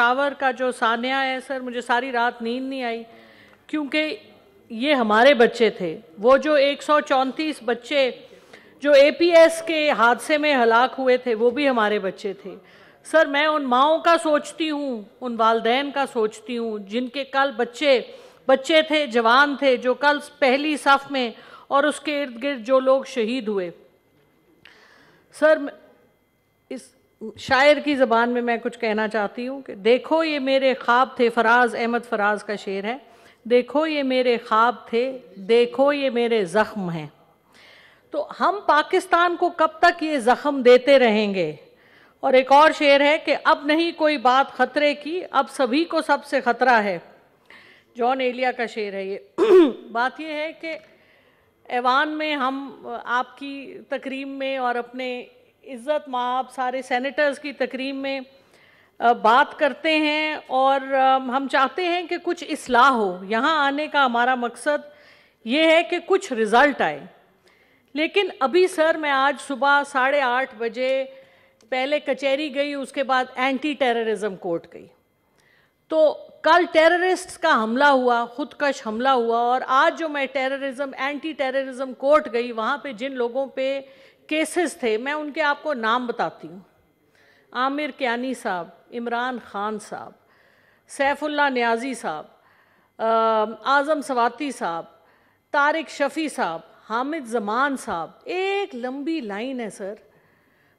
पेशावर का जो सान्या है सर, मुझे सारी रात नींद नहीं आई, क्योंकि ये हमारे बच्चे थे। वो जो 134 बच्चे जो एपीएस के हादसे में हलाक हुए थे, वो भी हमारे बच्चे थे सर। मैं उन माओं का सोचती हूँ, उन वालदैन का सोचती हूँ जिनके कल बच्चे थे, जवान थे, जो कल पहली सफ में, और उसके इर्द गिर्द जो लोग शहीद हुए। सर, इस शायर की ज़बान में मैं कुछ कहना चाहती हूँ कि देखो ये मेरे ख्वाब थे, फराज अहमद फराज का शेर है, देखो ये मेरे ख्वाब थे, देखो ये मेरे ज़ख्म हैं। तो हम पाकिस्तान को कब तक ये ज़ख्म देते रहेंगे? और एक और शेर है कि अब नहीं कोई बात ख़तरे की, अब सभी को सबसे ख़तरा है। जॉन एलिया का शेर है ये। बात ये है कि ऐवान में हम आपकी तकरीम में और अपने इज़्ज़त माब सारे सेनेटर्स की तकरीम में बात करते हैं, और हम चाहते हैं कि कुछ इस्लाह हो। यहाँ आने का हमारा मकसद ये है कि कुछ रिज़ल्ट आए। लेकिन अभी सर, मैं आज सुबह 8:30 बजे पहले कचहरी गई, उसके बाद एंटी टेररिज्म कोर्ट गई। तो कल टेररिस्ट्स का हमला हुआ, खुदकश हमला हुआ, और आज जो मैं एंटी टेररिज्म कोर्ट गई, वहाँ पे जिन लोगों पे केसेस थे, मैं उनके आपको नाम बताती हूँ। आमिर कियानी साहब, इमरान खान साहब, सैफुल्ला नियाजी साहब, आज़म सवाती साहब, तारिक शफ़ी साहब, हामिद ज़मान साहब, एक लंबी लाइन है सर।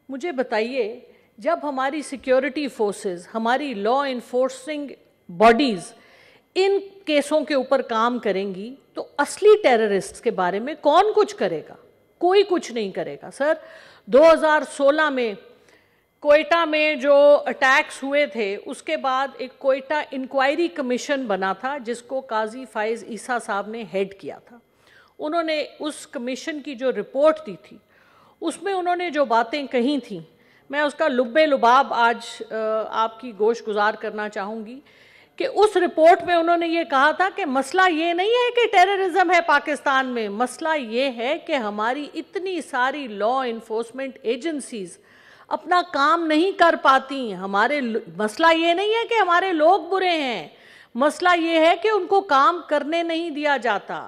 मुझे बताइए, जब हमारी सिक्योरिटी फोर्सेस, हमारी लॉ इन्फोर्सिंग बॉडीज़ इन केसों के ऊपर काम करेंगी, तो असली टेररिस्ट्स के बारे में कौन कुछ करेगा? कोई कुछ नहीं करेगा सर। 2016 में कोयटा में जो अटैक्स हुए थे, उसके बाद एक कोयटा इंक्वायरी कमीशन बना था, जिसको काजी फाइज ईसा साहब ने हेड किया था। उन्होंने उस कमीशन की जो रिपोर्ट दी थी, उसमें उन्होंने जो बातें कही थी, मैं उसका लुब्बे लुबाब आज आपकी गोश गुजार करना चाहूँगी कि उस रिपोर्ट में उन्होंने ये कहा था कि मसला ये नहीं है कि टेररिज्म है पाकिस्तान में, मसला ये है कि हमारी इतनी सारी लॉ इन्फोर्समेंट एजेंसीज अपना काम नहीं कर पाती। मसला ये नहीं है कि हमारे लोग बुरे हैं, मसला ये है कि उनको काम करने नहीं दिया जाता।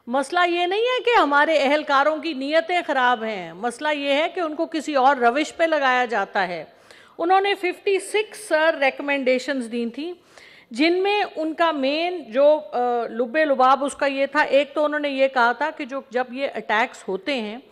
मसला ये नहीं है कि हमारे अहलकारों की नीयतें ख़राब हैं, मसला ये है कि उनको किसी और रविश पे लगाया जाता है। उन्होंने 56 सर रिकमेंडेशंस दी थी, जिनमें उनका मेन जो लुब्बे लुबाब उसका ये था। एक तो उन्होंने ये कहा था कि जब ये अटैक्स होते हैं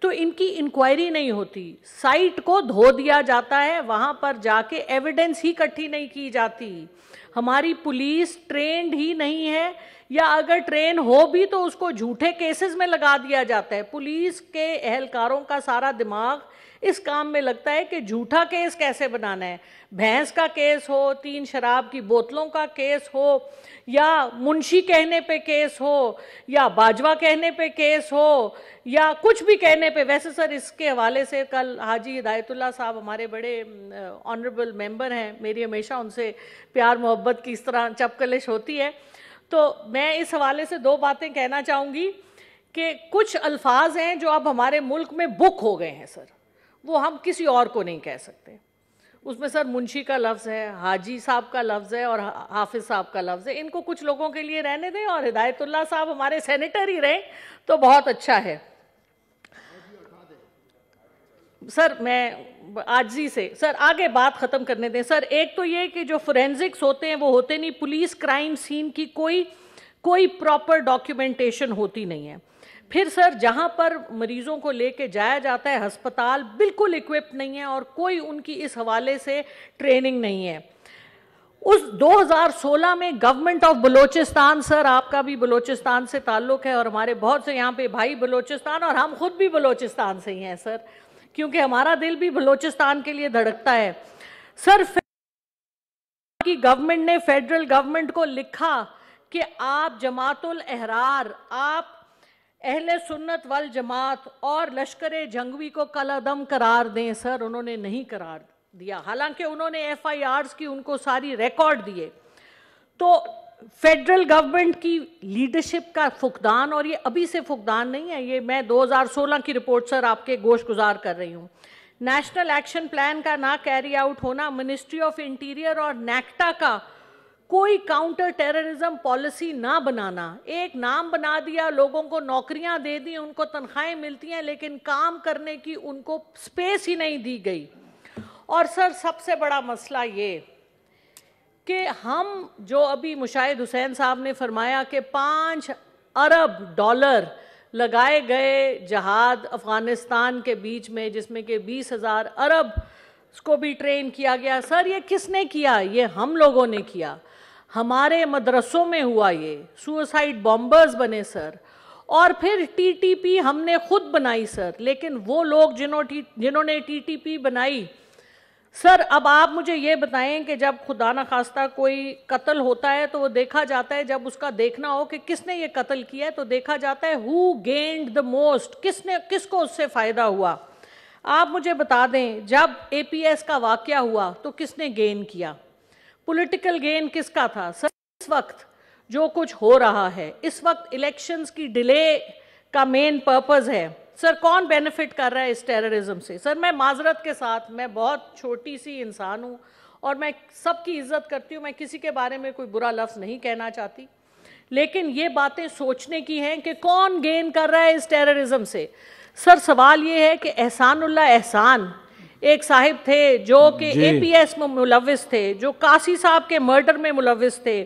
तो इनकी इंक्वायरी नहीं होती, साइट को धो दिया जाता है, वहाँ पर जाके एविडेंस ही इकट्ठी नहीं की जाती। हमारी पुलिस ट्रेंड ही नहीं है, या अगर ट्रेन हो भी तो उसको झूठे केसेस में लगा दिया जाता है। पुलिस के एहलकारों का सारा दिमाग इस काम में लगता है कि झूठा केस कैसे बनाना है। भैंस का केस हो, 3 शराब की बोतलों का केस हो, या मुंशी कहने पे केस हो, या बाजवा कहने पे केस हो, या कुछ भी कहने पे। वैसे सर, इसके हवाले से कल हाजी हिदायतुल्लाह साहब हमारे बड़े ऑनरेबल मेंबर हैं, मेरी हमेशा उनसे प्यार मोहब्बत की इस तरह चपकलिश होती है। तो मैं इस हवाले से 2 बातें कहना चाहूँगी कि कुछ अल्फाज हैं जो अब हमारे मुल्क में बुक हो गए हैं सर, वो हम किसी और को नहीं कह सकते। उसमें सर मुंशी का लफ्ज़ है, हाजी साहब का लफ्ज़ है, और हाफिज़ साहब का लफ्ज़ है। इनको कुछ लोगों के लिए रहने दें, और हिदायतुल्लाह साहब हमारे सेनेटर ही रहे तो बहुत अच्छा है। सर, मैं आजी से सर आगे बात ख़त्म करने दें सर। एक तो ये कि जो फोरेंसिक्स होते हैं वो होते नहीं, पुलिस क्राइम सीन की कोई प्रॉपर डॉक्यूमेंटेशन होती नहीं है। फिर सर, जहाँ पर मरीज़ों को लेके जाया जाता है, अस्पताल बिल्कुल इक्विप नहीं है, और कोई उनकी इस हवाले से ट्रेनिंग नहीं है। उस 2016 में गवर्नमेंट ऑफ बलोचिस्तान, सर आपका भी बलोचिस्तान से ताल्लुक़ है, और हमारे बहुत से यहाँ पे भाई बलोचिस्तान, और हम खुद भी बलोचिस्तान से ही हैं सर, क्योंकि हमारा दिल भी बलोचिस्तान के लिए धड़कता है। सर, की गवर्नमेंट ने फेडरल गवर्नमेंट को लिखा कि आप जमातुल अहरार, आप अहले सुन्नत वल जमात और लश्कर जंगवी को कलअदम करार दें। सर, उन्होंने नहीं करार दिया, हालांकि उन्होंने FIRs की उनको सारी रिकॉर्ड दिए। तो फेडरल गवर्नमेंट की लीडरशिप का फुकदान, और ये अभी से फुकदान नहीं है, ये मैं 2016 की रिपोर्ट सर आपके गोश गुजार कर रही हूँ। नेशनल एक्शन प्लान का ना कैरी आउट होना, मिनिस्ट्री ऑफ इंटीरियर और नेक्टा का कोई काउंटर टेररिज्म पॉलिसी ना बनाना, एक नाम बना दिया, लोगों को नौकरियां दे दी, उनको तनख्वाहें मिलती हैं, लेकिन काम करने की उनको स्पेस ही नहीं दी गई। और सर सबसे बड़ा मसला ये कि हम जो अभी मुशाहिद हुसैन साहब ने फरमाया कि 5 अरब डॉलर लगाए गए जहाद अफगानिस्तान के बीच में, जिसमें कि 20,000 अरब को भी ट्रेन किया गया। सर ये किसने किया? ये हम लोगों ने किया, हमारे मदरसों में हुआ, ये सुसाइड बॉम्बर्स बने सर। और फिर टीटीपी हमने खुद बनाई सर, लेकिन वो लोग जिन्होंने टीटीपी बनाई सर, अब आप मुझे ये बताएं कि जब खुदा न खास्ता कोई कत्ल होता है तो वो देखा जाता है, जब उसका देखना हो कि किसने ये कत्ल किया है तो देखा जाता है हु गेन्ड द मोस्ट, किसको उससे फ़ायदा हुआ। आप मुझे बता दें, जब एपीएस का वाकया हुआ तो किसने गेन किया? पॉलिटिकल गेन किसका था? सर इस वक्त जो कुछ हो रहा है, इस वक्त इलेक्शंस की डिले का मेन पर्पस है। सर कौन बेनिफिट कर रहा है इस टेररिज्म से? सर मैं माजरत के साथ, मैं बहुत छोटी सी इंसान हूँ और मैं सबकी इज्जत करती हूँ, मैं किसी के बारे में कोई बुरा लफ्ज़ नहीं कहना चाहती, लेकिन ये बातें सोचने की हैं कि कौन गेन कर रहा है इस टेररिज्म से। सर सवाल ये है कि एहसानुल्लाह एहसान एक साहिब थे जो कि एपीएस में मुलव्विस थे, जो कासी साहब के मर्डर में मुलव्विस थे,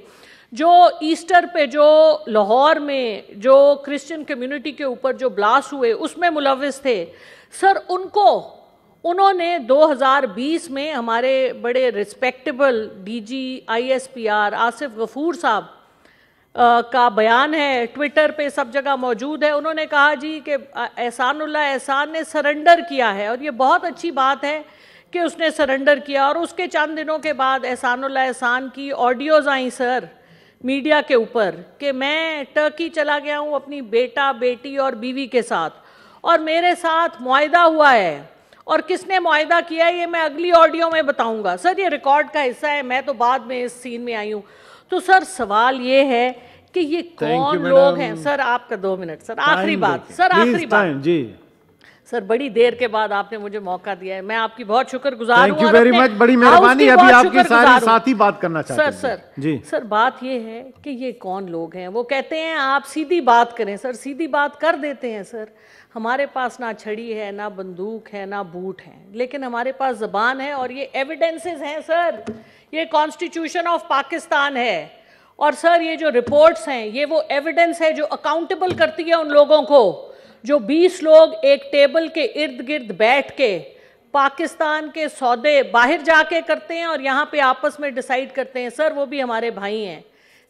जो ईस्टर पे जो लाहौर में जो क्रिश्चियन कम्युनिटी के ऊपर जो ब्लास्ट हुए उसमें मुलव्विस थे। सर उन्होंने 2020 में हमारे बड़े respectable DG ISPR Asif Ghafoor साहब का बयान है, ट्विटर पे सब जगह मौजूद है। उन्होंने कहा जी कि एहसानुल्लाह एहसान ने सरेंडर किया है, और ये बहुत अच्छी बात है कि उसने सरेंडर किया। और उसके चंद दिनों के बाद एहसानुल्लाह एहसान की ऑडियोज़ आई सर मीडिया के ऊपर कि मैं टर्की चला गया हूँ अपनी बेटा बेटी और बीवी के साथ, और मेरे साथ मुआहदा हुआ है, और किसने मुआहदा किया है ये मैं अगली ऑडियो में बताऊंगा। सर ये रिकॉर्ड का हिस्सा है, मैं तो बाद में इस सीन में आई हूँ। तो सर सवाल ये है कि ये कौन लोग हैं? सर आपका 2 मिनट सर, आखिरी बात सर, आखिरी बात जी सर, बड़ी देर के बाद आपने मुझे मौका दिया है, मैं आपकी बहुत शुक्रगुजार हूं। थैंक यू वेरी मच, बड़ी मेहरबानी। अभी आपके सारे साथी बात करना चाहते हैं। सर जी सर, बात ये है कि ये कौन लोग हैं? वो कहते हैं आप सीधी बात करें। सर सीधी बात कर देते हैं सर, हमारे पास ना छड़ी है, ना बंदूक है, ना बूट है, लेकिन हमारे पास ज़बान है और ये एविडेंसेस हैं सर। ये कॉन्स्टिट्यूशन ऑफ पाकिस्तान है, और सर ये जो रिपोर्ट्स हैं ये वो एविडेंस है जो अकाउंटेबल करती है उन लोगों को जो 20 लोग एक टेबल के इर्द गिर्द बैठ के पाकिस्तान के सौदे बाहर जाके करते हैं और यहाँ पे आपस में डिसाइड करते हैं। सर वो भी हमारे भाई हैं,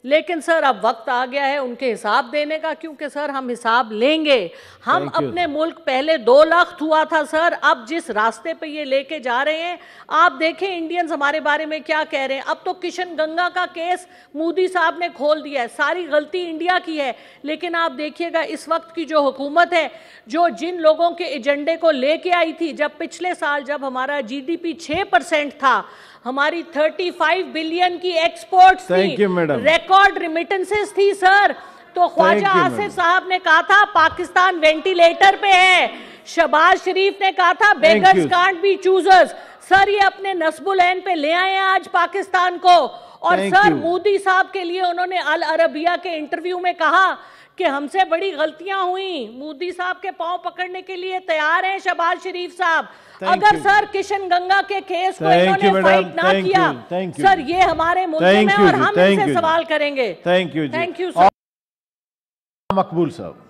लेकिन सर अब वक्त आ गया है उनके हिसाब देने का, क्योंकि सर हम हिसाब लेंगे। हम अपने मुल्क पहले 2 लाख हुआ था सर, अब जिस रास्ते पे ये लेके जा रहे हैं आप देखें इंडियंस हमारे बारे में क्या कह रहे हैं। अब तो किशन गंगा का केस मोदी साहब ने खोल दिया है, सारी गलती इंडिया की है, लेकिन आप देखिएगा इस वक्त की जो हुकूमत है, जो जिन लोगों के एजेंडे को लेके आई थी, जब पिछले साल जब हमारा GDP 6% था, हमारी 35 बिलियन की एक्सपोर्ट्स थी, रिकॉर्ड रिमिटेंसेस थी सर, तो ख्वाजा आसिफ साहब ने कहा था पाकिस्तान वेंटिलेटर पे है, शहबाज शरीफ ने कहा था beggars can't be choosers. Sir ये अपने नस्बुल ऐन पे ले आए हैं आज पाकिस्तान को। और सर मोदी साहब के लिए उन्होंने अल अरबिया के इंटरव्यू में कहा कि हमसे बड़ी गलतियां हुई, मोदी साहब के पांव पकड़ने के लिए तैयार हैं शहबाज शरीफ साहब। अगर सर किशन गंगा के केस को इन्होंने फाइट ना किया सर, ये हमारे मुल्क में और हम इनसे सवाल करेंगे। Thank you sir. मकबूल साहब।